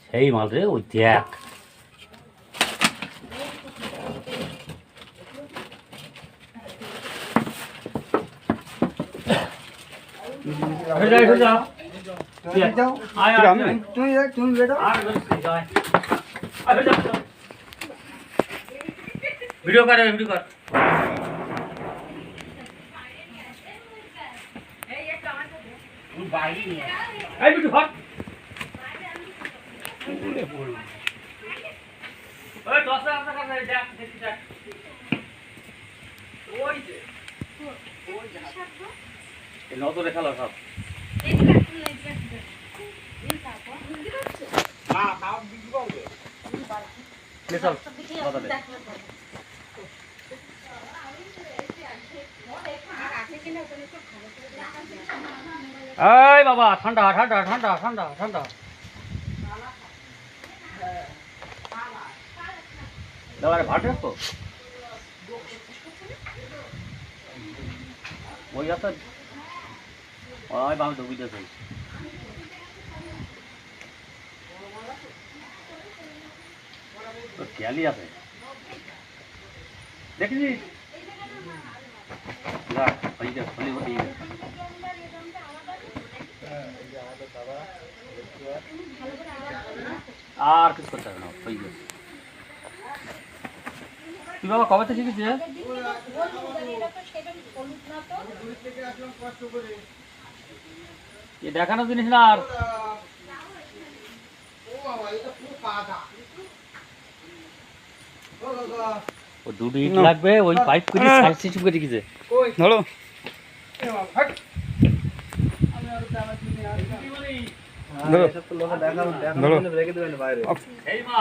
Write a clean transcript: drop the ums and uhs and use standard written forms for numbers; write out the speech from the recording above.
সেই মাল রে ওই দেখ ভিডিও কর ভিডিও কর এই বিটু হট ওই দশটা আপনার কাছে দেখ দেখি দেখ ওই যে ওই যে এই নজরে খেলা সব এই কাটুন নাই এই তারপর বুঝতে পারছো না তাও বুঝতে পারবে লে চল কথা দে এই বাবা ঠান্ডা ঠান্ডা ঠান্ডা ঠান্ডা ঠান্ডা দাঁড়ায় ভাট তো ওই আছে ওই বাম ঢুকি দিয়েছে তো খেয়ালি আছে দেখিস না ওই যে খলি হতে আর কিছু করতে হবে না ওই যে তুই বাবা কবে থেকে শিখেছিস এ দেখানো জিনিস না আর ও দুটো ইট লাগবে ওই পাইপ করে সাইড সিস্টেম করে রেখেছে ধরো ধরো রেখে দেবেন বাইরে এই মা